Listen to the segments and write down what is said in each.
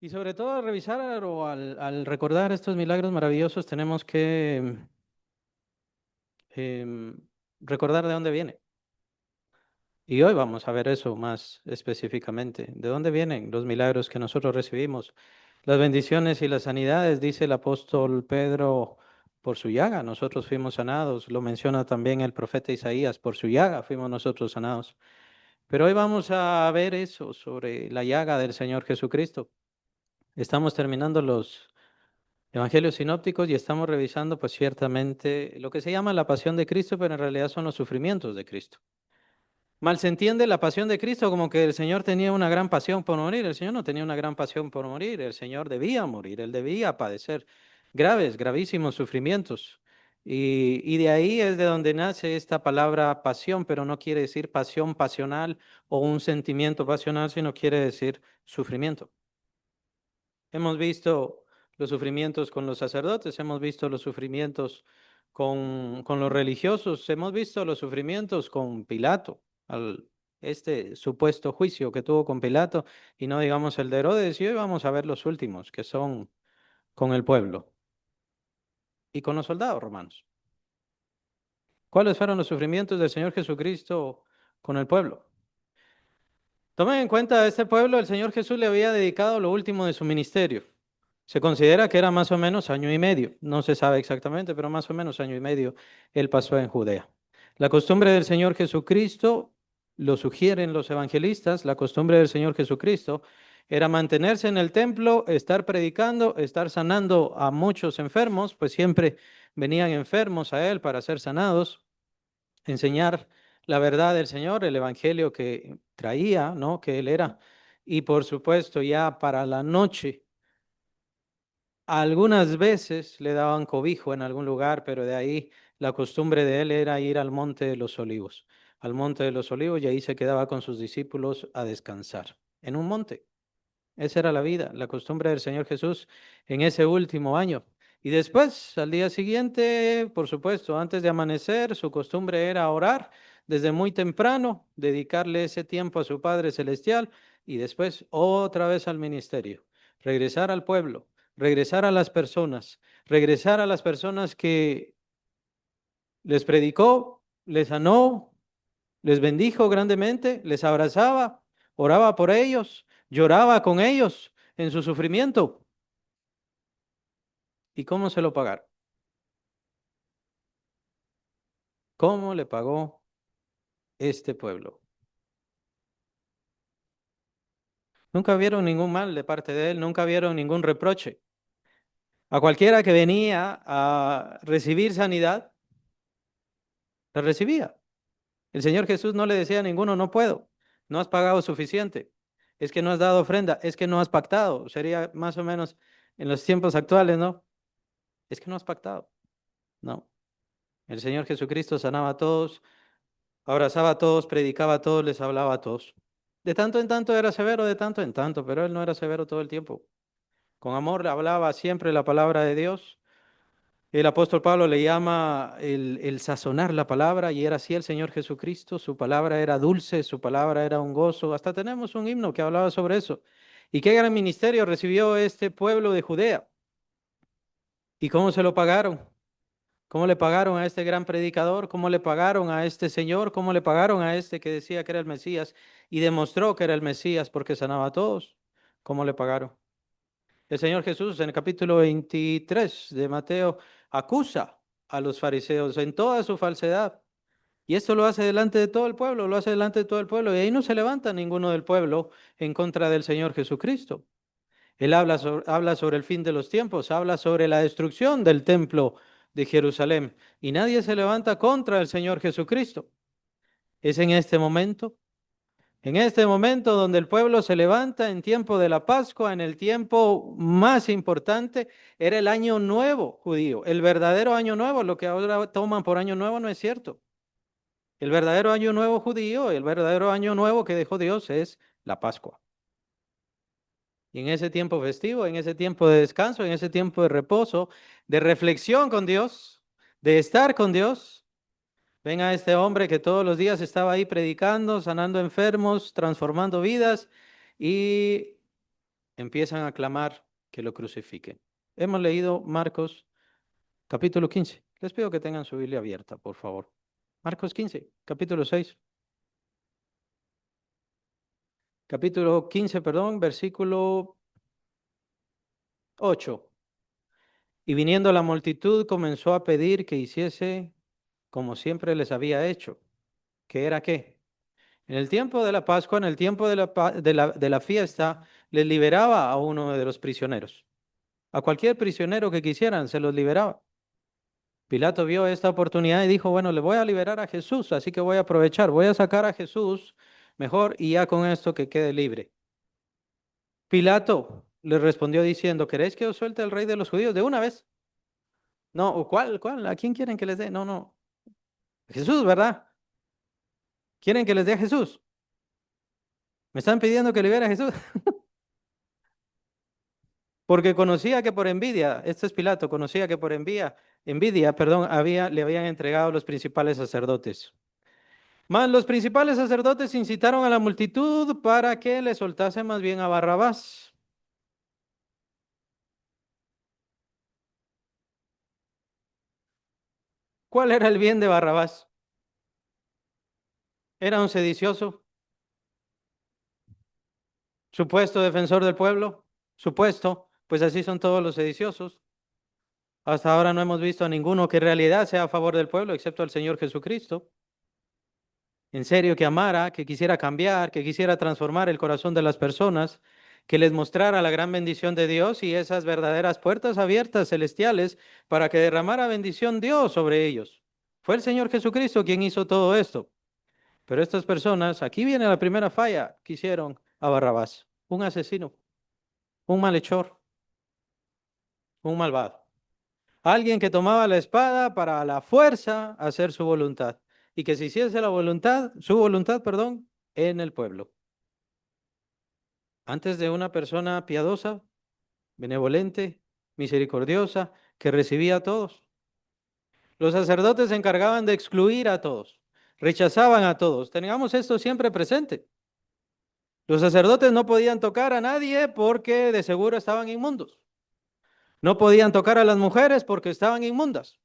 Y sobre todo al revisar o al recordar estos milagros maravillosos, tenemos que em, recordar de dónde viene. Y hoy vamos a ver eso más específicamente. ¿De dónde vienen los milagros que nosotros recibimos? Las bendiciones y las sanidades, dice el apóstol Pedro, por su llaga nosotros fuimos sanados. Lo menciona también el profeta Isaías, por su llaga fuimos nosotros sanados. Pero hoy vamos a ver eso sobre la llaga del Señor Jesucristo. Estamos terminando los Evangelios sinópticos y estamos revisando pues ciertamente lo que se llama la pasión de Cristo, pero en realidad son los sufrimientos de Cristo. Mal se entiende la pasión de Cristo como que el Señor tenía una gran pasión por morir. El Señor no tenía una gran pasión por morir. El Señor debía morir. Él debía padecer gravísimos sufrimientos. Y de ahí es de donde nace esta palabra pasión, pero no quiere decir pasión pasional o un sentimiento pasional, sino quiere decir sufrimiento. Hemos visto los sufrimientos con los sacerdotes, hemos visto los sufrimientos con los religiosos, hemos visto los sufrimientos con Pilato, este supuesto juicio que tuvo con Pilato, y no digamos el de Herodes, y hoy vamos a ver los últimos, que son con el pueblo y con los soldados romanos. ¿Cuáles fueron los sufrimientos del Señor Jesucristo con el pueblo? Tomen en cuenta, a este pueblo el Señor Jesús le había dedicado lo último de su ministerio. Se considera que era más o menos año y medio, no se sabe exactamente, pero más o menos año y medio él pasó en Judea. La costumbre del Señor Jesucristo, lo sugieren los evangelistas, la costumbre del Señor Jesucristo era mantenerse en el templo, estar predicando, estar sanando a muchos enfermos, pues siempre venían enfermos a él para ser sanados, enseñar la verdad del Señor, el evangelio que traía, ¿no? Que él era. Y por supuesto, ya para la noche algunas veces le daban cobijo en algún lugar, pero de ahí la costumbre de él era ir al Monte de los Olivos, al Monte de los Olivos, y ahí se quedaba con sus discípulos a descansar, en un monte. Esa era la vida, la costumbre del Señor Jesús en ese último año. Y después, al día siguiente, por supuesto, antes de amanecer, su costumbre era orar desde muy temprano, dedicarle ese tiempo a su Padre Celestial y después otra vez al ministerio, regresar al pueblo, regresar a las personas que les predicó, les sanó, les bendijo grandemente, les abrazaba, oraba por ellos, lloraba con ellos en su sufrimiento. ¿Y cómo se lo pagaron? ¿Cómo le pagó este pueblo? Nunca vieron ningún mal de parte de él, nunca vieron ningún reproche. A cualquiera que venía a recibir sanidad, la recibía. El Señor Jesús no le decía a ninguno, no puedo, no has pagado suficiente, es que no has dado ofrenda, es que no has pactado. Sería más o menos en los tiempos actuales, ¿no? Es que no has pactado. No. El Señor Jesucristo sanaba a todos, abrazaba a todos, predicaba a todos, les hablaba a todos. De tanto en tanto era severo, de tanto en tanto, pero él no era severo todo el tiempo. Con amor le hablaba siempre la palabra de Dios. El apóstol Pablo le llama el sazonar la palabra y era así el Señor Jesucristo. Su palabra era dulce, su palabra era un gozo. Hasta tenemos un himno que hablaba sobre eso. ¿Y qué gran ministerio recibió este pueblo de Judea? ¿Y cómo se lo pagaron? ¿Cómo le pagaron a este gran predicador? ¿Cómo le pagaron a este Señor? ¿Cómo le pagaron a este que decía que era el Mesías y demostró que era el Mesías porque sanaba a todos? ¿Cómo le pagaron? El Señor Jesús en el capítulo 23 de Mateo acusa a los fariseos en toda su falsedad. Y esto lo hace delante de todo el pueblo, lo hace delante de todo el pueblo. Y ahí no se levanta ninguno del pueblo en contra del Señor Jesucristo. Él habla sobre el fin de los tiempos, habla sobre la destrucción del templo de Jerusalén. Y nadie se levanta contra el Señor Jesucristo. Es en este momento donde el pueblo se levanta en tiempo de la Pascua, en el tiempo más importante, era el año nuevo judío. El verdadero año nuevo, lo que ahora toman por año nuevo no es cierto. El verdadero año nuevo judío, el verdadero año nuevo que dejó Dios es la Pascua. Y en ese tiempo festivo, en ese tiempo de descanso, en ese tiempo de reposo, de reflexión con Dios, de estar con Dios, ven a este hombre que todos los días estaba ahí predicando, sanando enfermos, transformando vidas y empiezan a clamar que lo crucifiquen. Hemos leído Marcos capítulo 15. Les pido que tengan su Biblia abierta, por favor. Marcos 15, capítulo 6. Capítulo 15, perdón, versículo 8. Y viniendo la multitud comenzó a pedir que hiciese como siempre les había hecho. ¿Qué era qué? En el tiempo de la Pascua, en el tiempo de la fiesta, les liberaba a uno de los prisioneros. A cualquier prisionero que quisieran, se los liberaba. Pilato vio esta oportunidad y dijo, bueno, le voy a liberar a Jesús, así que voy a aprovechar, voy a sacar a Jesús mejor y ya con esto que quede libre. Pilato le respondió diciendo, ¿queréis que os suelte el rey de los judíos de una vez? No, ¿o cuál, cuál? ¿A quién quieren que les dé? No, no. Jesús, ¿verdad? ¿Quieren que les dé a Jesús? ¿Me están pidiendo que libere a Jesús? Porque conocía que por envidia, este es Pilato, conocía que por envidia, perdón, le habían entregado los principales sacerdotes. Mas los principales sacerdotes incitaron a la multitud para que le soltase más bien a Barrabás. ¿Cuál era el bien de Barrabás? ¿Era un sedicioso? ¿Supuesto defensor del pueblo? Supuesto, pues así son todos los sediciosos. Hasta ahora no hemos visto a ninguno que en realidad sea a favor del pueblo, excepto al Señor Jesucristo. En serio, que amara, que quisiera cambiar, que quisiera transformar el corazón de las personas, que les mostrara la gran bendición de Dios y esas verdaderas puertas abiertas celestiales para que derramara bendición Dios sobre ellos. Fue el Señor Jesucristo quien hizo todo esto. Pero estas personas, aquí viene la primera falla, quisieron a Barrabás, un asesino, un malhechor, un malvado. Alguien que tomaba la espada para a la fuerza hacer su voluntad y que se hiciese la voluntad, su voluntad, perdón, en el pueblo. Antes de una persona piadosa, benevolente, misericordiosa, que recibía a todos. Los sacerdotes se encargaban de excluir a todos, rechazaban a todos. Tengamos esto siempre presente. Los sacerdotes no podían tocar a nadie porque de seguro estaban inmundos. No podían tocar a las mujeres porque estaban inmundas.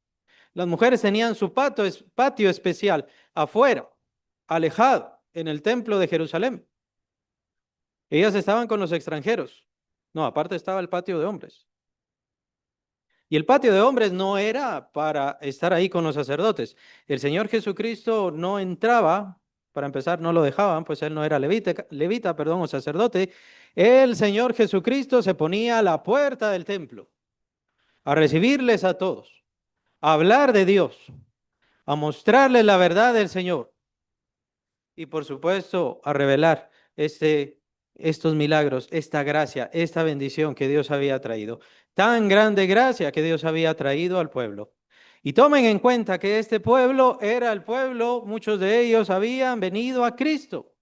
Las mujeres tenían su patio especial afuera, alejado, en el templo de Jerusalén. Ellas estaban con los extranjeros. No, aparte estaba el patio de hombres. Y el patio de hombres no era para estar ahí con los sacerdotes. El Señor Jesucristo no entraba, para empezar, no lo dejaban, pues él no era levita, perdón, o sacerdote. El Señor Jesucristo se ponía a la puerta del templo a recibirles a todos, a hablar de Dios, a mostrarles la verdad del Señor y por supuesto a revelar estos milagros, esta gracia, esta bendición que Dios había traído. Tan grande gracia que Dios había traído al pueblo. Y tomen en cuenta que este pueblo era el pueblo, muchos de ellos habían venido a Cristo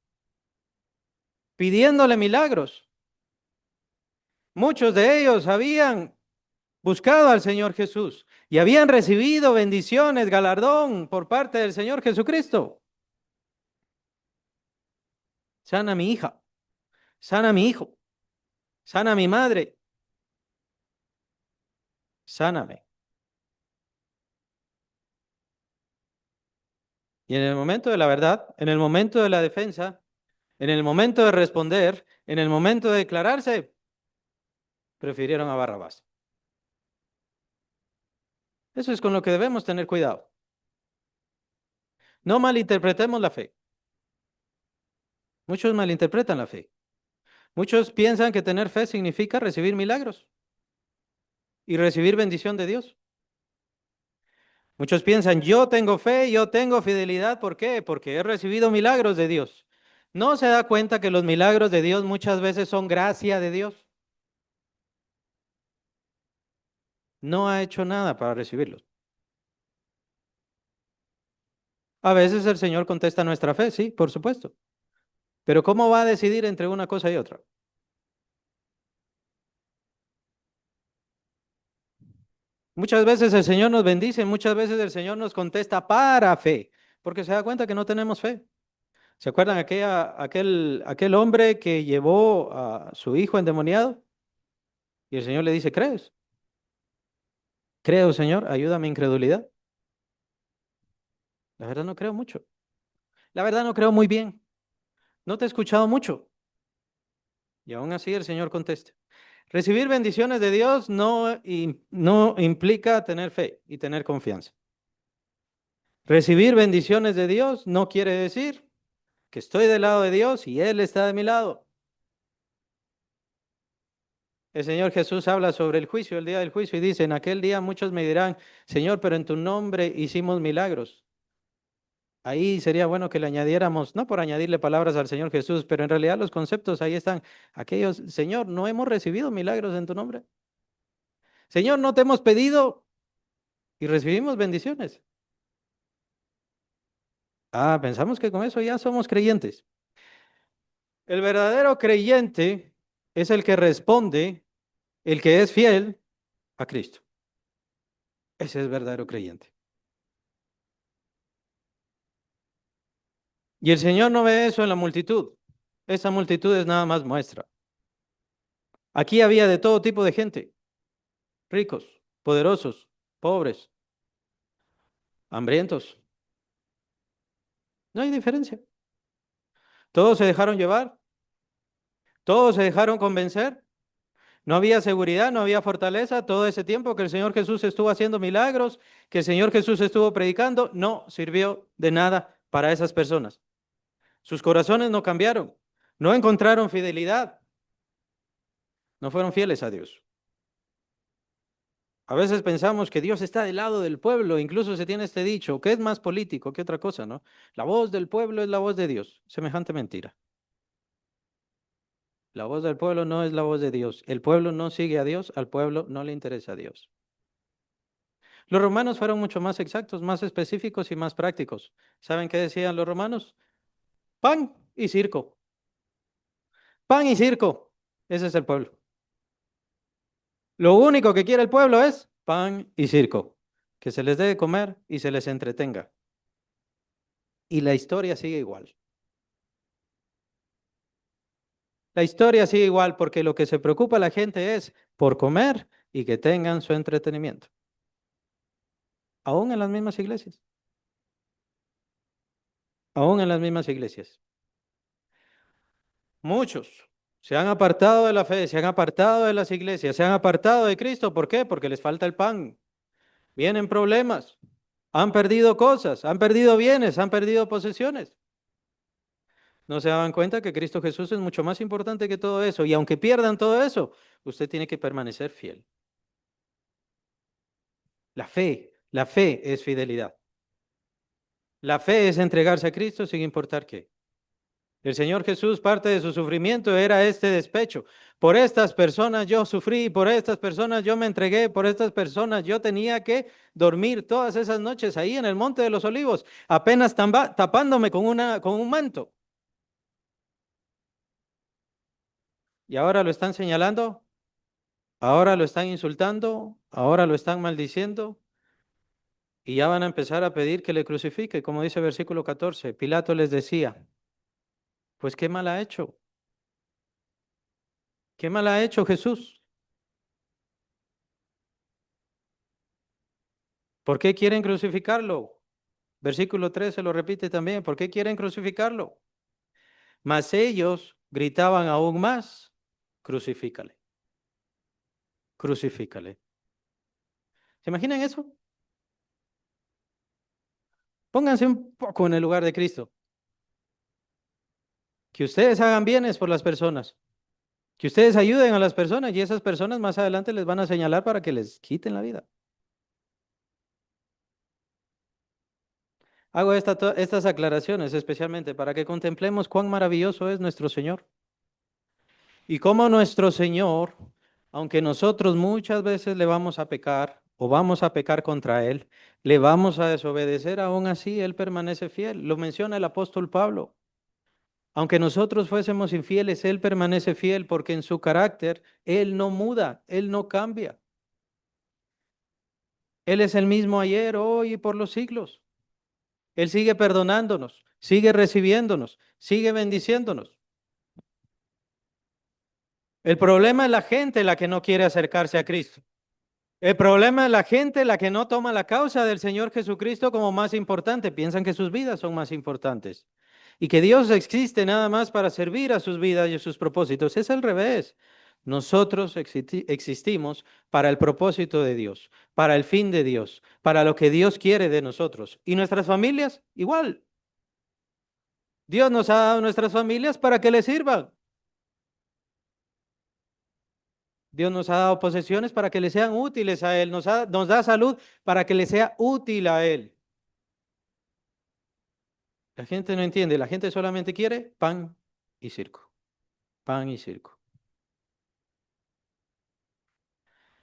pidiéndole milagros. Muchos de ellos habían buscado al Señor Jesús y habían recibido bendiciones, galardón por parte del Señor Jesucristo. Sana mi hija, sana mi hijo, sana mi madre, sáname. Y en el momento de la verdad, en el momento de la defensa, en el momento de responder, en el momento de declararse, prefirieron a Barrabás. Eso es con lo que debemos tener cuidado. No malinterpretemos la fe. Muchos malinterpretan la fe. Muchos piensan que tener fe significa recibir milagros y recibir bendición de Dios. Muchos piensan, yo tengo fe, yo tengo fidelidad. ¿Por qué? Porque he recibido milagros de Dios. No se da cuenta que los milagros de Dios muchas veces son gracia de Dios. No ha hecho nada para recibirlos. A veces el Señor contesta nuestra fe, sí, por supuesto. Pero ¿cómo va a decidir entre una cosa y otra? Muchas veces el Señor nos bendice, muchas veces el Señor nos contesta para fe, porque se da cuenta que no tenemos fe. ¿Se acuerdan aquel hombre que llevó a su hijo endemoniado? Y el Señor le dice, ¿crees? Creo, Señor, ayuda a mi incredulidad. La verdad no creo mucho. La verdad no creo muy bien. No te he escuchado mucho. Y aún así el Señor contesta. Recibir bendiciones de Dios no implica tener fe y tener confianza. Recibir bendiciones de Dios no quiere decir que estoy del lado de Dios y Él está de mi lado. El Señor Jesús habla sobre el juicio, el día del juicio, y dice, en aquel día muchos me dirán, Señor, pero en tu nombre hicimos milagros. Ahí sería bueno que le añadiéramos, no por añadirle palabras al Señor Jesús, pero en realidad los conceptos ahí están. Aquellos, Señor, no hemos recibido milagros en tu nombre. Señor, no te hemos pedido y recibimos bendiciones. Ah, pensamos que con eso ya somos creyentes. El verdadero creyente es el que responde, el que es fiel a Cristo. Ese es verdadero creyente. Y el Señor no ve eso en la multitud. Esa multitud es nada más muestra. Aquí había de todo tipo de gente, ricos, poderosos, pobres, hambrientos. No hay diferencia. Todos se dejaron llevar, todos se dejaron convencer. No había seguridad, no había fortaleza. Todo ese tiempo que el Señor Jesús estuvo haciendo milagros, que el Señor Jesús estuvo predicando, no sirvió de nada para esas personas. Sus corazones no cambiaron, no encontraron fidelidad, no fueron fieles a Dios. A veces pensamos que Dios está del lado del pueblo, incluso se tiene este dicho, que es más político que otra cosa, ¿no? La voz del pueblo es la voz de Dios. Semejante mentira. La voz del pueblo no es la voz de Dios. El pueblo no sigue a Dios, al pueblo no le interesa a Dios. Los romanos fueron mucho más exactos, más específicos y más prácticos. ¿Saben qué decían los romanos? Pan y circo. Pan y circo. Ese es el pueblo. Lo único que quiere el pueblo es pan y circo. Que se les dé de comer y se les entretenga. Y la historia sigue igual. La historia sigue igual porque lo que se preocupa a la gente es por comer y que tengan su entretenimiento. Aún en las mismas iglesias. Aún en las mismas iglesias. Muchos se han apartado de la fe, se han apartado de las iglesias, se han apartado de Cristo. ¿Por qué? Porque les falta el pan. Vienen problemas. Han perdido cosas, han perdido bienes, han perdido posesiones. No se daban cuenta que Cristo Jesús es mucho más importante que todo eso. Y aunque pierdan todo eso, usted tiene que permanecer fiel. La fe es fidelidad. La fe es entregarse a Cristo sin importar qué. El Señor Jesús, parte de su sufrimiento era este despecho. Por estas personas yo sufrí, por estas personas yo me entregué, por estas personas yo tenía que dormir todas esas noches ahí en el Monte de los Olivos, apenas tapándome con un manto. Y ahora lo están señalando, ahora lo están insultando, ahora lo están maldiciendo y ya van a empezar a pedir que le crucifique, como dice el versículo 14. Pilato les decía, pues qué mal ha hecho, qué mal ha hecho Jesús. ¿Por qué quieren crucificarlo? Versículo 13 lo repite también. ¿Por qué quieren crucificarlo? Mas ellos gritaban aún más, crucifícale, crucifícale. ¿Se imaginan eso? Pónganse un poco en el lugar de Cristo. Que ustedes hagan bienes por las personas. Que ustedes ayuden a las personas y esas personas más adelante les van a señalar para que les quiten la vida. Hago estas aclaraciones especialmente para que contemplemos cuán maravilloso es nuestro Señor. Y cómo nuestro Señor, aunque nosotros muchas veces le vamos a pecar o vamos a pecar contra Él, le vamos a desobedecer, aún así Él permanece fiel. Lo menciona el apóstol Pablo. Aunque nosotros fuésemos infieles, Él permanece fiel porque en su carácter Él no muda, Él no cambia. Él es el mismo ayer, hoy y por los siglos. Él sigue perdonándonos, sigue recibiéndonos, sigue bendiciéndonos. El problema es la gente la que no quiere acercarse a Cristo. El problema es la gente la que no toma la causa del Señor Jesucristo como más importante. Piensan que sus vidas son más importantes y que Dios existe nada más para servir a sus vidas y a sus propósitos. Es al revés. Nosotros existimos para el propósito de Dios, para el fin de Dios, para lo que Dios quiere de nosotros. Y nuestras familias, igual. Dios nos ha dado nuestras familias para que le sirvan. Dios nos ha dado posesiones para que le sean útiles a Él. Nos da salud para que le sea útil a Él. La gente no entiende, la gente solamente quiere pan y circo. Pan y circo.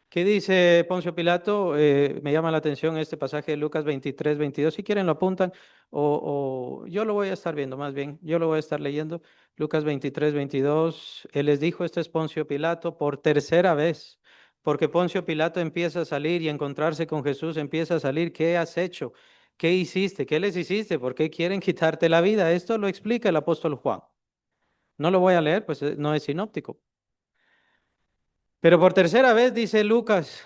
¿Qué dice Poncio Pilato? Me llama la atención este pasaje de Lucas 23, 22. Si quieren lo apuntan o yo lo voy a estar viendo más bien. Yo lo voy a estar leyendo. Lucas 23, 22. Él les dijo, este es Poncio Pilato por tercera vez. Porque Poncio Pilato empieza a salir y a encontrarse con Jesús, empieza a salir. ¿Qué has hecho? ¿Qué hiciste? ¿Qué les hiciste? ¿Por qué quieren quitarte la vida? Esto lo explica el apóstol Juan. No lo voy a leer, pues no es sinóptico. Pero por tercera vez dice Lucas,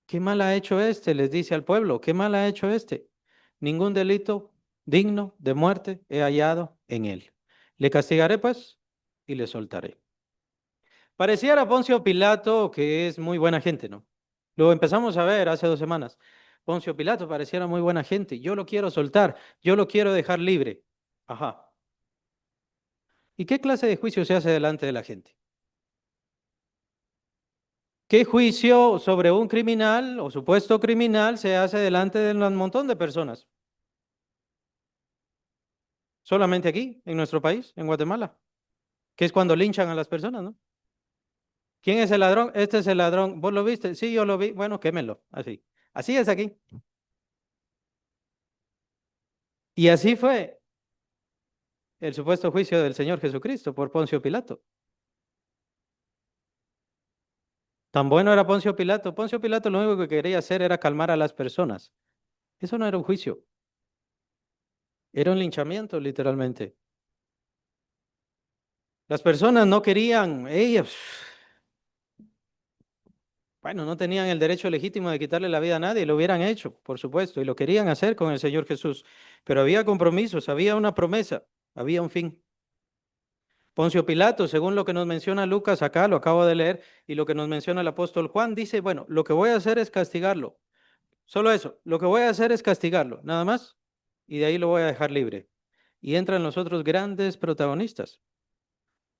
¿qué mal ha hecho este? Les dice al pueblo, ¿qué mal ha hecho este? Ningún delito digno de muerte he hallado en él. Le castigaré pues y le soltaré. Pareciera Poncio Pilato que es muy buena gente, ¿no? Lo empezamos a ver hace 2 semanas. Poncio Pilato pareciera muy buena gente. Yo lo quiero soltar, yo lo quiero dejar libre. Ajá. ¿Y qué clase de juicio se hace delante de la gente? ¿Qué juicio sobre un criminal o supuesto criminal se hace delante de un montón de personas? Solamente aquí, en nuestro país, en Guatemala, que es cuando linchan a las personas, ¿no? ¿Quién es el ladrón? Este es el ladrón. ¿Vos lo viste? Sí, yo lo vi. Bueno, quémelo. Así. Así es aquí. Y así fue el supuesto juicio del Señor Jesucristo por Poncio Pilato. Tan bueno era Poncio Pilato. Poncio Pilato lo único que quería hacer era calmar a las personas. Eso no era un juicio, era un linchamiento, literalmente. Las personas no querían, ellas, bueno, no tenían el derecho legítimo de quitarle la vida a nadie, lo hubieran hecho, por supuesto, y lo querían hacer con el Señor Jesús. Pero había compromisos, había una promesa, había un fin. Poncio Pilato, según lo que nos menciona Lucas acá, lo acabo de leer, y lo que nos menciona el apóstol Juan, dice, bueno, lo que voy a hacer es castigarlo. Solo eso, lo que voy a hacer es castigarlo, nada más, y de ahí lo voy a dejar libre. Y entran los otros grandes protagonistas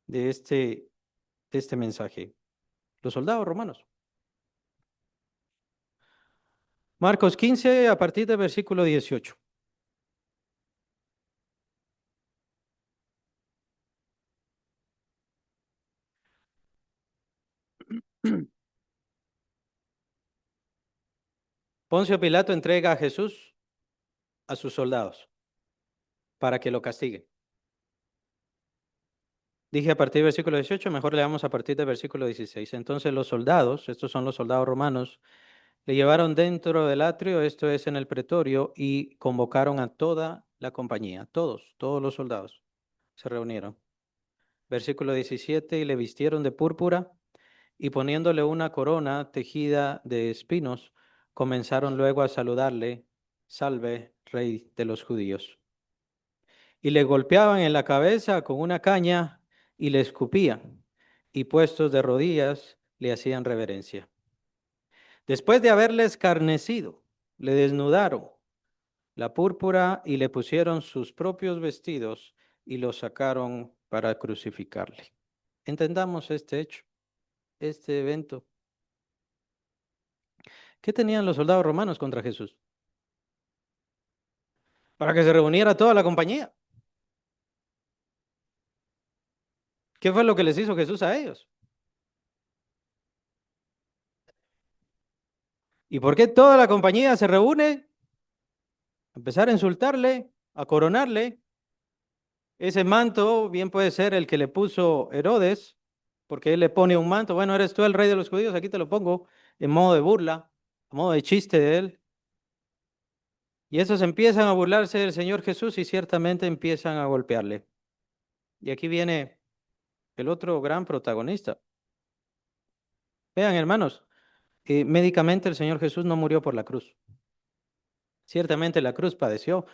de este mensaje, los soldados romanos. Marcos 15, a partir del versículo 18. Poncio Pilato entrega a Jesús a sus soldados para que lo castiguen. Dije a partir del versículo 18, mejor leamos a partir del versículo 16. Entonces los soldados, estos son los soldados romanos, le llevaron dentro del atrio, esto es en el pretorio, y convocaron a toda la compañía, todos los soldados se reunieron. Versículo 17, y le vistieron de púrpura y poniéndole una corona tejida de espinos, comenzaron luego a saludarle, salve, rey de los judíos. Y le golpeaban en la cabeza con una caña y le escupían, y puestos de rodillas le hacían reverencia. Después de haberle escarnecido, le desnudaron la púrpura y le pusieron sus propios vestidos y lo sacaron para crucificarle. Entendamos este hecho, este evento. ¿Qué tenían los soldados romanos contra Jesús? Para que se reuniera toda la compañía. ¿Qué fue lo que les hizo Jesús a ellos? ¿Y por qué toda la compañía se reúne? A empezar a insultarle, a coronarle. Ese manto bien puede ser el que le puso Herodes, porque él le pone un manto. Bueno, eres tú el rey de los judíos, aquí te lo pongo en modo de burla, en modo de chiste de él. Y esos empiezan a burlarse del Señor Jesús y ciertamente empiezan a golpearle. Y aquí viene el otro gran protagonista. Vean, hermanos, médicamente el Señor Jesús no murió por la cruz. Ciertamente la cruz padeció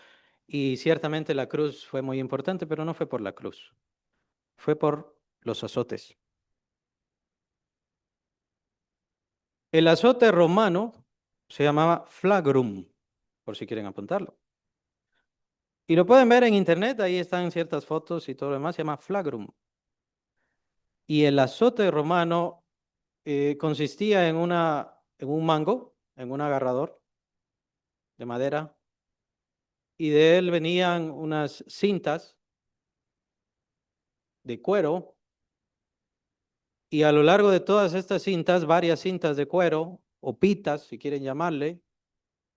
y ciertamente la cruz fue muy importante, pero no fue por la cruz. Fue por los azotes. El azote romano se llamaba flagrum, por si quieren apuntarlo. Y lo pueden ver en internet, ahí están ciertas fotos y todo lo demás, se llama flagrum. Y el azote romano consistía en un mango, en un agarrador de madera, y de él venían unas cintas de cuero, y a lo largo de todas estas cintas, varias cintas de cuero, o pitas, si quieren llamarle,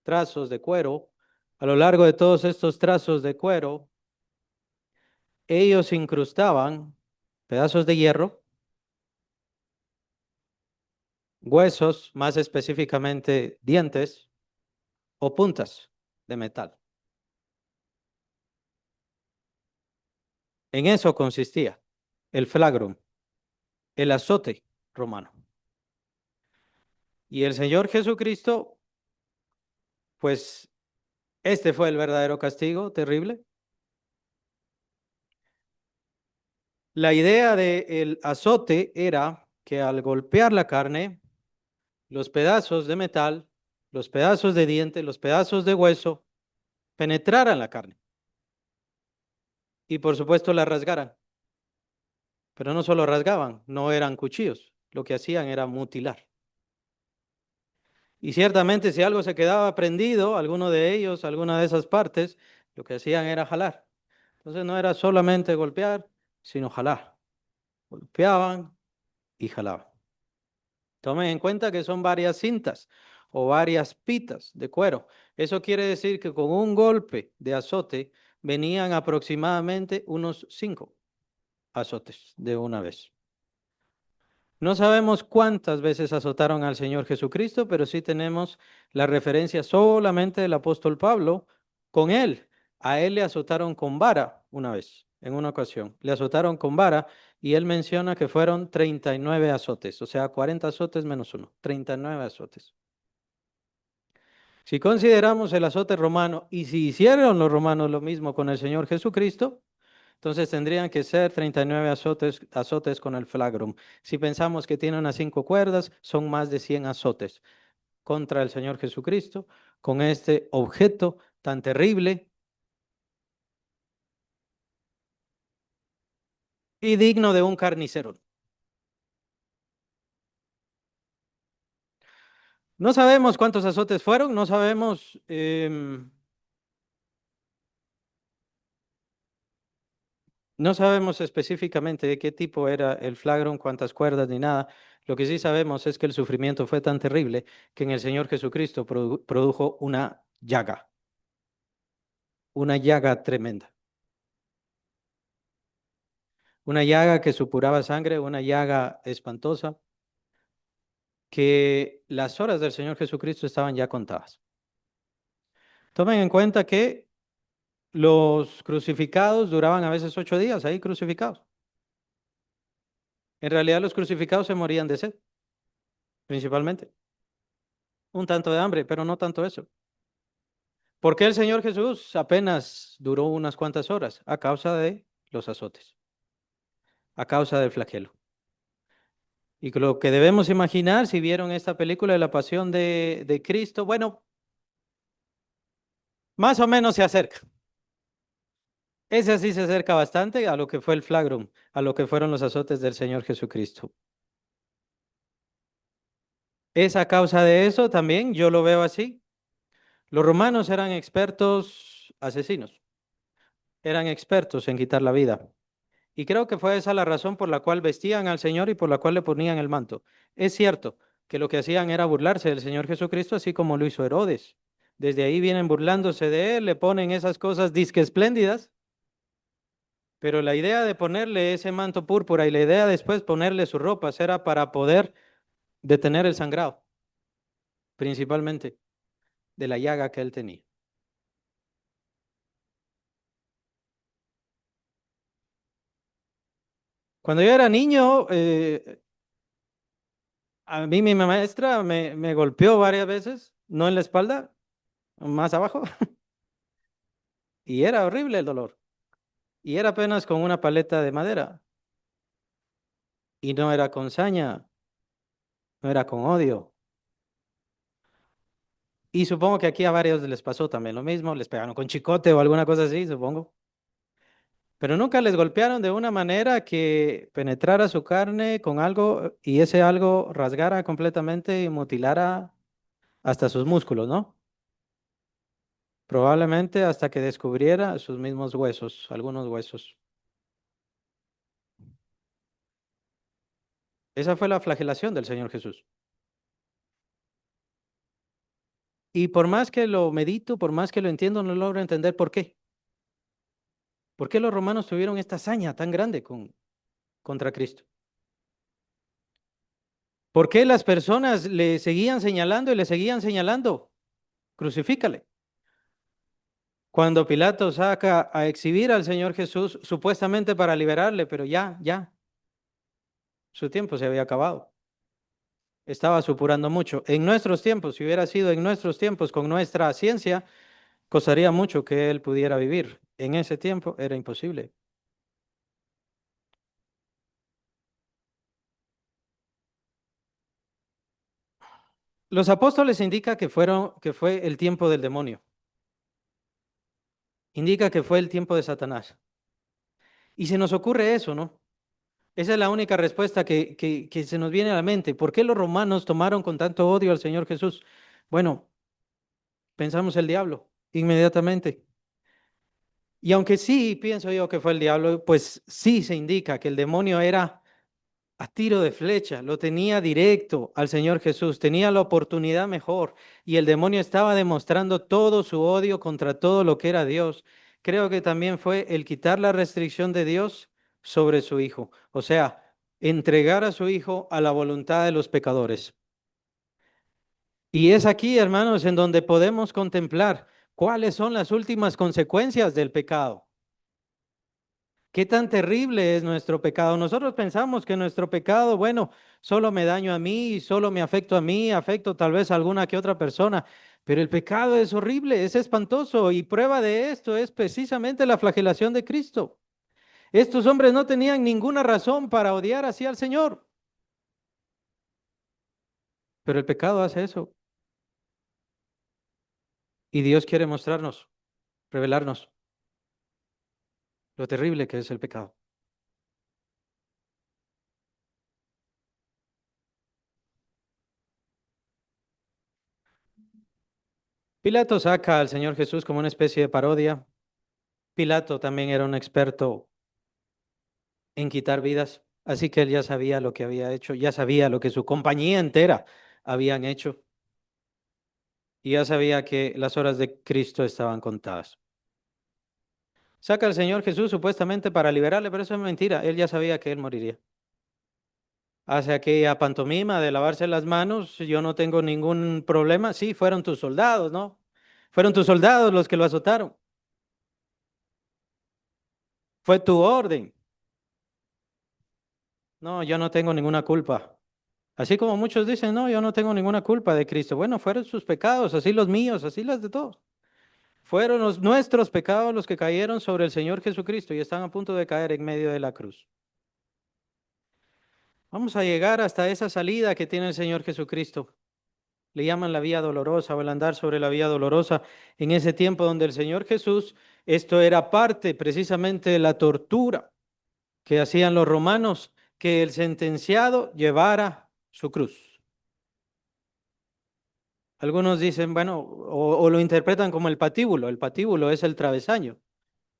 trazos de cuero, a lo largo de todos estos trazos de cuero, ellos incrustaban pedazos de hierro, huesos, más específicamente dientes o puntas de metal. En eso consistía el flagrum, el azote romano. Y el Señor Jesucristo, pues este fue el verdadero castigo terrible. La idea del azote era que al golpear la carne, los pedazos de metal, los pedazos de diente, los pedazos de hueso, penetraran la carne y por supuesto la rasgaran. Pero no solo rasgaban, no eran cuchillos, lo que hacían era mutilar. Y ciertamente si algo se quedaba prendido, alguno de ellos, alguna de esas partes, lo que hacían era jalar. Entonces no era solamente golpear, sino jalar. Golpeaban y jalaban. Tomen en cuenta que son varias cintas o varias pitas de cuero. Eso quiere decir que con un golpe de azote venían aproximadamente unos 5 azotes de una vez. No sabemos cuántas veces azotaron al Señor Jesucristo, pero sí tenemos la referencia solamente del apóstol Pablo con él. A él le azotaron con vara una vez, en una ocasión. Le azotaron con vara y él menciona que fueron 39 azotes, o sea, 40 azotes menos uno, 39 azotes. Si consideramos el azote romano y si hicieron los romanos lo mismo con el Señor Jesucristo, entonces tendrían que ser 39 azotes con el flagrum. Si pensamos que tiene unas 5 cuerdas, son más de 100 azotes contra el Señor Jesucristo, con este objeto tan terrible y digno de un carnicero. No sabemos cuántos azotes fueron, no sabemos no sabemos específicamente de qué tipo era el flagrum, cuántas cuerdas ni nada. Lo que sí sabemos es que el sufrimiento fue tan terrible que en el Señor Jesucristo produjo una llaga tremenda, una llaga que supuraba sangre, una llaga espantosa, que las horas del Señor Jesucristo estaban ya contadas. Tomen en cuenta que los crucificados duraban a veces 8 días ahí crucificados. En realidad los crucificados se morían de sed, principalmente. Un tanto de hambre, pero no tanto eso. ¿Por qué el Señor Jesús apenas duró unas cuantas horas? A causa de los azotes, a causa del flagelo. Y lo que debemos imaginar, si vieron esta película de la Pasión de Cristo, bueno, más o menos se acerca. Ese sí se acerca bastante a lo que fue el flagrum, a lo que fueron los azotes del Señor Jesucristo. Es a causa de eso también, yo lo veo así. Los romanos eran expertos asesinos, eran expertos en quitar la vida. Y creo que fue esa la razón por la cual vestían al Señor y por la cual le ponían el manto. Es cierto que lo que hacían era burlarse del Señor Jesucristo, así como lo hizo Herodes. Desde ahí vienen burlándose de él, le ponen esas cosas disque espléndidas, pero la idea de ponerle ese manto púrpura y la idea después ponerle sus ropas era para poder detener el sangrado, principalmente de la llaga que él tenía. Cuando yo era niño, a mí mi maestra me golpeó varias veces, no en la espalda, más abajo, y era horrible el dolor. Y era apenas con una paleta de madera, y no era con saña, no era con odio. Y supongo que aquí a varios les pasó también lo mismo, les pegaron con chicote o alguna cosa así, supongo. Pero nunca les golpearon de una manera que penetrara su carne con algo y ese algo rasgara completamente y mutilara hasta sus músculos, ¿no? Probablemente hasta que descubriera sus mismos huesos, algunos huesos. Esa fue la flagelación del Señor Jesús. Y por más que lo medito, por más que lo entiendo, no logro entender por qué. ¿Por qué los romanos tuvieron esta hazaña tan grande contra Cristo? ¿Por qué las personas le seguían señalando y le seguían señalando? Crucifícale. Cuando Pilato saca a exhibir al Señor Jesús, supuestamente para liberarle, pero ya, su tiempo se había acabado. Estaba supurando mucho. En nuestros tiempos, si hubiera sido en nuestros tiempos con nuestra ciencia, costaría mucho que él pudiera vivir. En ese tiempo era imposible. Los apóstoles indica que fue el tiempo del demonio. Indica que fue el tiempo de Satanás. Y se nos ocurre eso, ¿no? Esa es la única respuesta que se nos viene a la mente. ¿Por qué los romanos tomaron con tanto odio al Señor Jesús? Bueno, pensamos el diablo inmediatamente. Y aunque sí pienso yo que fue el diablo, pues sí se indica que el demonio era a tiro de flecha, lo tenía directo al Señor Jesús, tenía la oportunidad mejor y el demonio estaba demostrando todo su odio contra todo lo que era Dios. Creo que también fue el quitar la restricción de Dios sobre su Hijo, o sea, entregar a su Hijo a la voluntad de los pecadores. Y es aquí, hermanos, en donde podemos contemplar cuáles son las últimas consecuencias del pecado. ¿Qué tan terrible es nuestro pecado? Nosotros pensamos que nuestro pecado, bueno, solo me daño a mí, solo me afecto a mí, afecto tal vez a alguna que otra persona, pero el pecado es horrible, es espantoso y prueba de esto es precisamente la flagelación de Cristo. Estos hombres no tenían ninguna razón para odiar así al Señor, pero el pecado hace eso y Dios quiere mostrarnos, revelarnos lo terrible que es el pecado. Pilato saca al Señor Jesús como una especie de parodia. Pilato también era un experto en quitar vidas. Así que él ya sabía lo que había hecho, ya sabía lo que su compañía entera habían hecho y ya sabía que las horas de Cristo estaban contadas. Saca al Señor Jesús supuestamente para liberarle, pero eso es mentira. Él ya sabía que él moriría. Hace aquella pantomima de lavarse las manos, yo no tengo ningún problema. Sí, fueron tus soldados, ¿no? Fueron tus soldados los que lo azotaron. Fue tu orden. No, yo no tengo ninguna culpa. Así como muchos dicen, no, yo no tengo ninguna culpa de Cristo. Bueno, fueron sus pecados, así los míos, así las de todos. Fueron nuestros pecados los que cayeron sobre el Señor Jesucristo y están a punto de caer en medio de la cruz. Vamos a llegar hasta esa salida que tiene el Señor Jesucristo. Le llaman la vía dolorosa o el andar sobre la vía dolorosa en ese tiempo donde el Señor Jesús, esto era parte precisamente de la tortura que hacían los romanos, que el sentenciado llevara su cruz. Algunos dicen, bueno, o lo interpretan como el patíbulo. El patíbulo es el travesaño.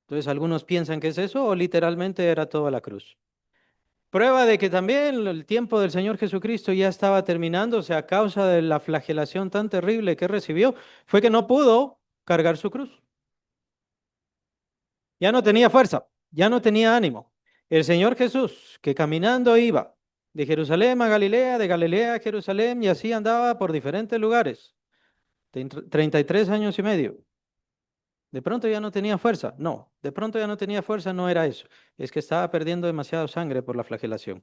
Entonces algunos piensan que es eso o literalmente era toda la cruz. Prueba de que también el tiempo del Señor Jesucristo ya estaba terminándose a causa de la flagelación tan terrible que recibió, fue que no pudo cargar su cruz. Ya no tenía fuerza, ya no tenía ánimo. El Señor Jesús, que caminando iba de Jerusalén a Galilea, de Galilea a Jerusalén, y así andaba por diferentes lugares, 33 años y medio. De pronto ya no tenía fuerza. No, de pronto ya no tenía fuerza, no era eso. Es que estaba perdiendo demasiada sangre por la flagelación.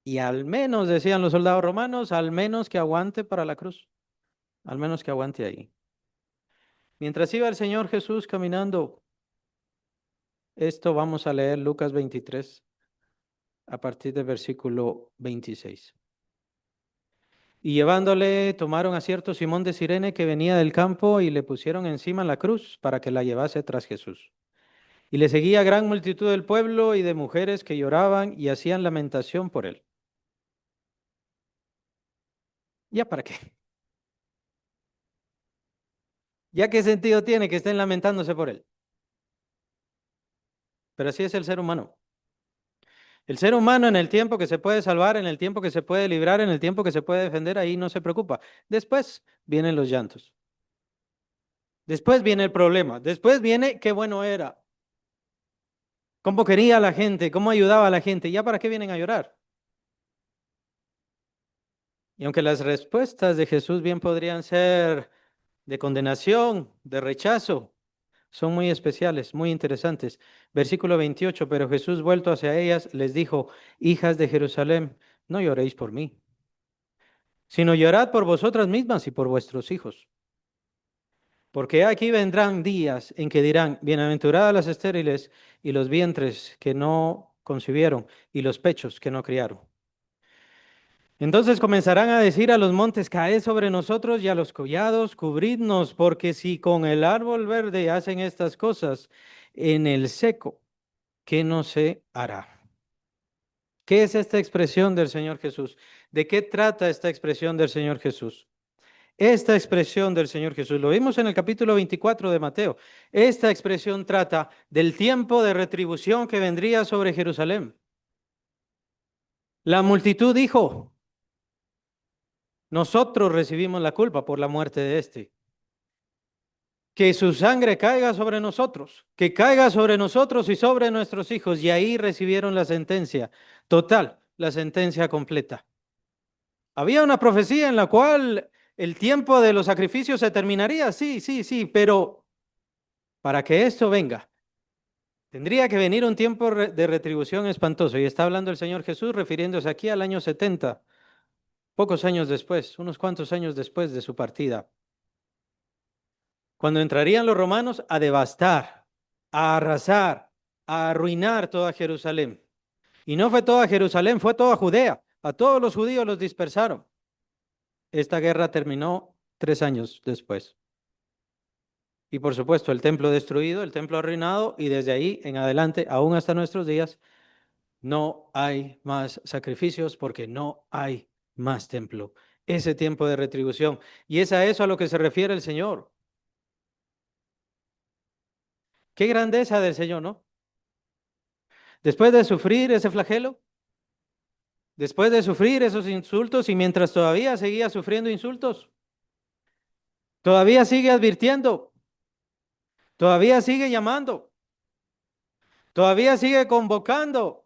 Y al menos, decían los soldados romanos, al menos que aguante para la cruz. Al menos que aguante ahí. Mientras iba el Señor Jesús caminando, esto vamos a leer Lucas 23 a partir del versículo 26. Y llevándole, tomaron a cierto Simón de Cirene que venía del campo y le pusieron encima la cruz para que la llevase tras Jesús. Y le seguía gran multitud del pueblo y de mujeres que lloraban y hacían lamentación por él. ¿Ya para qué? ¿Ya qué sentido tiene que estén lamentándose por él? Pero así es el ser humano. El ser humano en el tiempo que se puede salvar, en el tiempo que se puede librar, en el tiempo que se puede defender, ahí no se preocupa. Después vienen los llantos. Después viene el problema. Después viene qué bueno era. Cómo quería a la gente, cómo ayudaba a la gente. ¿Ya para qué vienen a llorar? Y aunque las respuestas de Jesús bien podrían ser de condenación, de rechazo, son muy especiales, muy interesantes. Versículo 28, pero Jesús vuelto hacia ellas les dijo, hijas de Jerusalén, no lloréis por mí, sino llorad por vosotras mismas y por vuestros hijos. Porque aquí vendrán días en que dirán, bienaventuradas las estériles y los vientres que no concibieron y los pechos que no criaron. Entonces comenzarán a decir a los montes, caed sobre nosotros y a los collados, cubridnos, porque si con el árbol verde hacen estas cosas, en el seco, ¿qué no se hará? ¿Qué es esta expresión del Señor Jesús? ¿De qué trata esta expresión del Señor Jesús? Esta expresión del Señor Jesús, lo vimos en el capítulo 24 de Mateo. Esta expresión trata del tiempo de retribución que vendría sobre Jerusalén. La multitud dijo, nosotros recibimos la culpa por la muerte de este. Que su sangre caiga sobre nosotros, que caiga sobre nosotros y sobre nuestros hijos. Y ahí recibieron la sentencia total, la sentencia completa. Había una profecía en la cual el tiempo de los sacrificios se terminaría, sí, sí, sí, pero para que esto venga, tendría que venir un tiempo de retribución espantoso. Y está hablando el Señor Jesús refiriéndose aquí al año 70, pocos años después, unos cuantos años después de su partida, cuando entrarían los romanos a devastar, a arrasar, a arruinar toda Jerusalén. Y no fue toda Jerusalén, fue toda Judea. A todos los judíos los dispersaron. Esta guerra terminó 3 años después. Y por supuesto, el templo destruido, el templo arruinado, y desde ahí en adelante, aún hasta nuestros días, no hay más sacrificios porque no hay más templo. Ese tiempo de retribución. Y es a eso a lo que se refiere el Señor. Qué grandeza del Señor, ¿no? Después de sufrir ese flagelo, después de sufrir esos insultos y mientras todavía seguía sufriendo insultos, todavía sigue advirtiendo, todavía sigue llamando, todavía sigue convocando.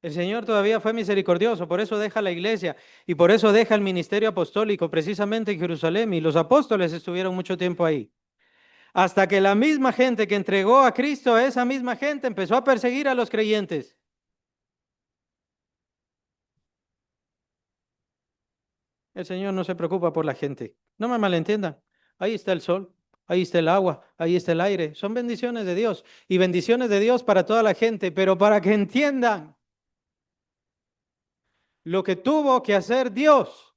El Señor todavía fue misericordioso, por eso deja la iglesia y por eso deja el ministerio apostólico precisamente en Jerusalén y los apóstoles estuvieron mucho tiempo ahí. Hasta que la misma gente que entregó a Cristo, esa misma gente empezó a perseguir a los creyentes. El Señor no se preocupa por la gente. No me malentiendan. Ahí está el sol, ahí está el agua, ahí está el aire. Son bendiciones de Dios y bendiciones de Dios para toda la gente, pero para que entiendan lo que tuvo que hacer Dios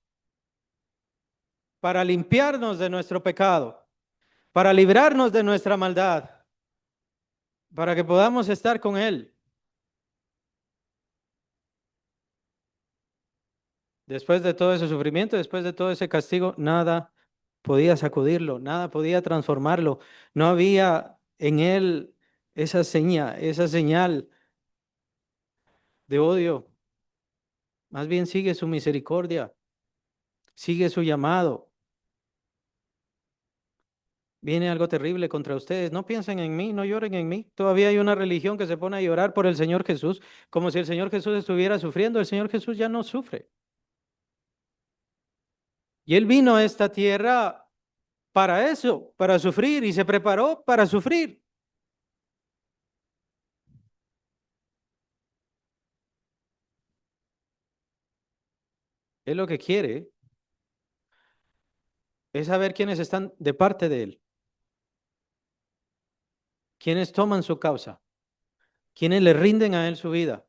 para limpiarnos de nuestro pecado, para librarnos de nuestra maldad, para que podamos estar con Él. Después de todo ese sufrimiento, después de todo ese castigo, nada podía sacudirlo, nada podía transformarlo. No había en Él esa señal de odio. Más bien sigue su misericordia, sigue su llamado. Viene algo terrible contra ustedes. No piensen en mí, no lloren en mí. Todavía hay una religión que se pone a llorar por el Señor Jesús, como si el Señor Jesús estuviera sufriendo. El Señor Jesús ya no sufre. Y Él vino a esta tierra para eso, para sufrir, y se preparó para sufrir. Él lo que quiere es saber quiénes están de parte de Él, quiénes toman su causa, quiénes le rinden a Él su vida.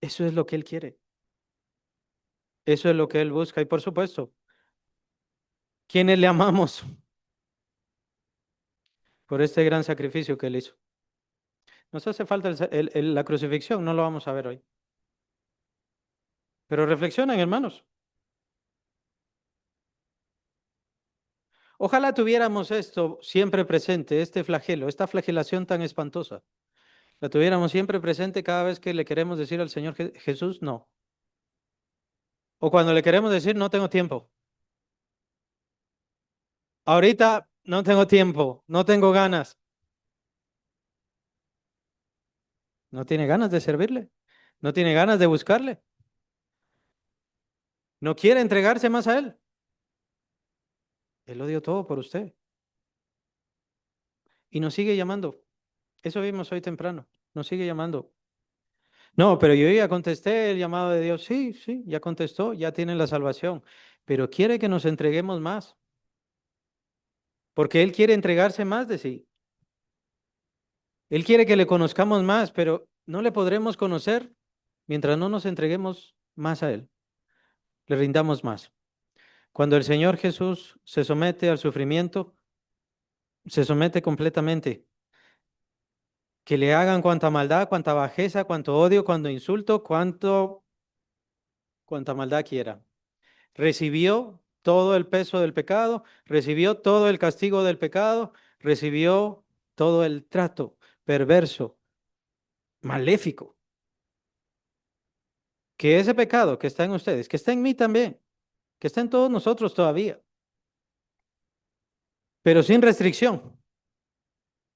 Eso es lo que Él quiere. Eso es lo que Él busca. Y por supuesto, quienes le amamos por este gran sacrificio que Él hizo. Nos hace falta la crucifixión, no lo vamos a ver hoy. Pero reflexionen, hermanos. Ojalá tuviéramos esto siempre presente, este flagelo, esta flagelación tan espantosa. La tuviéramos siempre presente cada vez que le queremos decir al Señor Jesús, no. O cuando le queremos decir, no tengo tiempo. Ahorita no tengo tiempo, no tengo ganas. No tiene ganas de servirle. No tiene ganas de buscarle. No quiere entregarse más a Él. Él lo dio todo por usted. Y nos sigue llamando. Eso vimos hoy temprano. Nos sigue llamando. No, pero yo ya contesté el llamado de Dios. Sí, sí, ya contestó, ya tienen la salvación. Pero quiere que nos entreguemos más. Porque Él quiere entregarse más de sí. Él quiere que le conozcamos más, pero no le podremos conocer mientras no nos entreguemos más a Él. Le rindamos más. Cuando el Señor Jesús se somete al sufrimiento, se somete completamente. Que le hagan cuanta maldad, cuanta bajeza, cuanto odio, cuanto insulto, cuanta maldad quiera. Recibió todo el peso del pecado, recibió todo el castigo del pecado, recibió todo el trato perverso, maléfico. Que ese pecado que está en ustedes, que está en mí también, que está en todos nosotros todavía, pero sin restricción,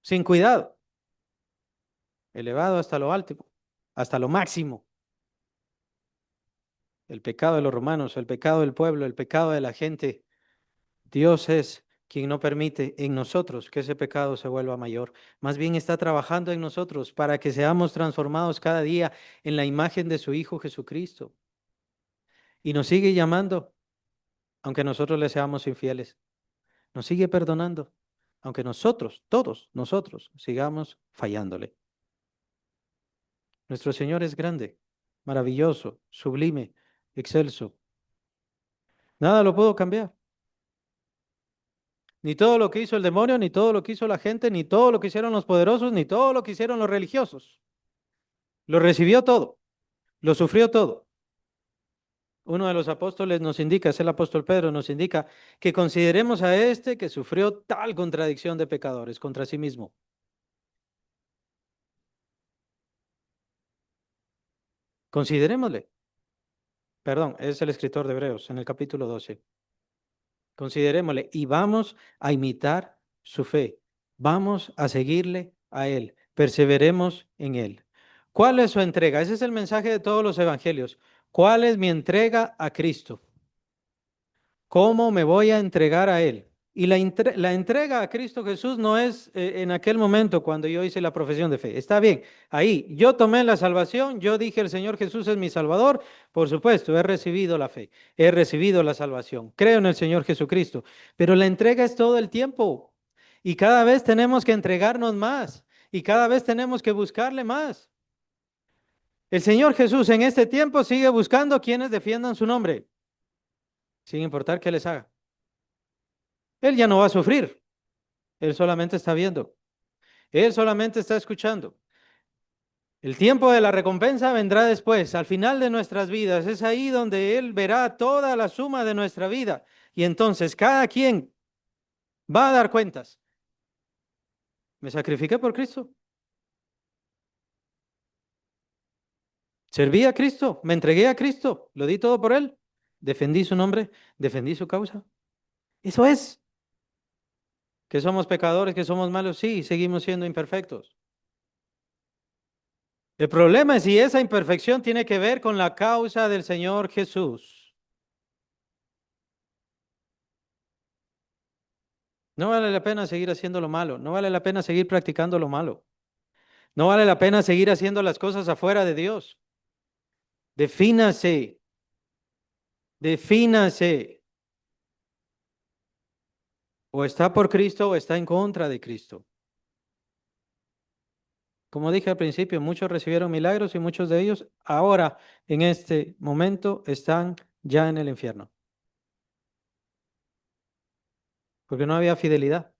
sin cuidado, elevado hasta lo alto, hasta lo máximo. El pecado de los romanos, el pecado del pueblo, el pecado de la gente. Dios es quien no permite en nosotros que ese pecado se vuelva mayor. Más bien está trabajando en nosotros para que seamos transformados cada día en la imagen de su Hijo Jesucristo. Y nos sigue llamando, aunque nosotros le seamos infieles. Nos sigue perdonando, aunque nosotros, todos nosotros, sigamos fallándole. Nuestro Señor es grande, maravilloso, sublime, excelso. Nada lo puedo cambiar. Ni todo lo que hizo el demonio, ni todo lo que hizo la gente, ni todo lo que hicieron los poderosos, ni todo lo que hicieron los religiosos. Lo recibió todo, lo sufrió todo. Uno de los apóstoles nos indica, es el apóstol Pedro, nos indica que consideremos a este que sufrió tal contradicción de pecadores contra sí mismo. Considerémosle. Perdón, es el escritor de Hebreos en el capítulo 12. Considerémosle y vamos a imitar su fe. Vamos a seguirle a Él. Perseveremos en Él. ¿Cuál es su entrega? Ese es el mensaje de todos los evangelios. ¿Cuál es mi entrega a Cristo? ¿Cómo me voy a entregar a Él? Y la entrega a Cristo Jesús no es en aquel momento cuando yo hice la profesión de fe. Está bien, ahí yo tomé la salvación, yo dije el Señor Jesús es mi Salvador, por supuesto, he recibido la fe, he recibido la salvación, creo en el Señor Jesucristo, pero la entrega es todo el tiempo y cada vez tenemos que entregarnos más y cada vez tenemos que buscarle más. El Señor Jesús en este tiempo sigue buscando quienes defiendan su nombre, sin importar qué les haga. Él ya no va a sufrir. Él solamente está viendo. Él solamente está escuchando. El tiempo de la recompensa vendrá después, al final de nuestras vidas. Es ahí donde Él verá toda la suma de nuestra vida. Y entonces cada quien va a dar cuentas. ¿Me sacrifiqué por Cristo? ¿Serví a Cristo? ¿Me entregué a Cristo? ¿Lo di todo por Él? ¿Defendí su nombre? ¿Defendí su causa? Eso es. ¿Que somos pecadores? ¿Que somos malos? Sí, seguimos siendo imperfectos. El problema es si esa imperfección tiene que ver con la causa del Señor Jesús. No vale la pena seguir haciendo lo malo, no vale la pena seguir practicando lo malo, no vale la pena seguir haciendo las cosas afuera de Dios. Defínase, defínase. O está por Cristo o está en contra de Cristo. Como dije al principio, muchos recibieron milagros y muchos de ellos ahora, en este momento, están ya en el infierno, porque no había fidelidad,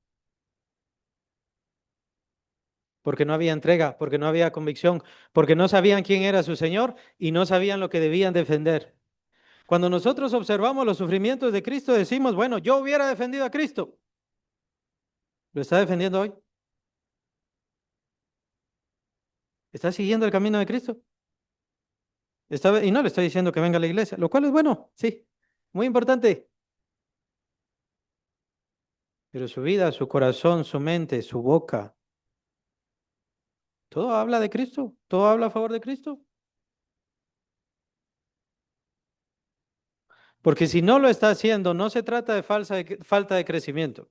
porque no había entrega, porque no había convicción, porque no sabían quién era su Señor y no sabían lo que debían defender. Cuando nosotros observamos los sufrimientos de Cristo, decimos, bueno, yo hubiera defendido a Cristo. ¿Lo está defendiendo hoy? ¿Está siguiendo el camino de Cristo? Y no le estoy diciendo que venga a la iglesia, lo cual es bueno, sí, muy importante. Pero su vida, su corazón, su mente, su boca, todo habla de Cristo, todo habla a favor de Cristo. Porque si no lo está haciendo, no se trata de falta de crecimiento.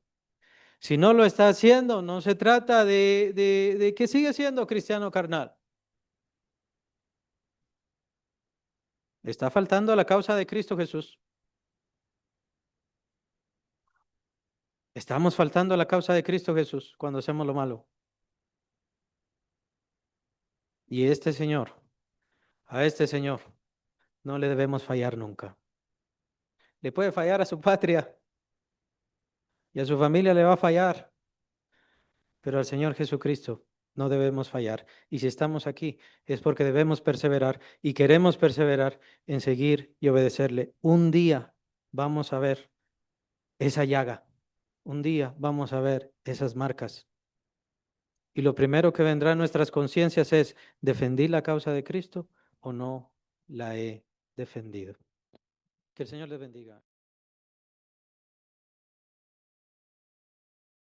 Si no lo está haciendo, no se trata de que sigue siendo cristiano carnal. Está faltando a la causa de Cristo Jesús. Estamos faltando a la causa de Cristo Jesús cuando hacemos lo malo. Y este Señor, a este Señor, no le debemos fallar nunca. Le puede fallar a su patria y a su familia le va a fallar, pero al Señor Jesucristo no debemos fallar. Y si estamos aquí es porque debemos perseverar y queremos perseverar en seguir y obedecerle. Un día vamos a ver esa llaga. Un día vamos a ver esas marcas. Y lo primero que vendrá a nuestras conciencias es, ¿defendí la causa de Cristo o no la he defendido? Que el Señor les bendiga.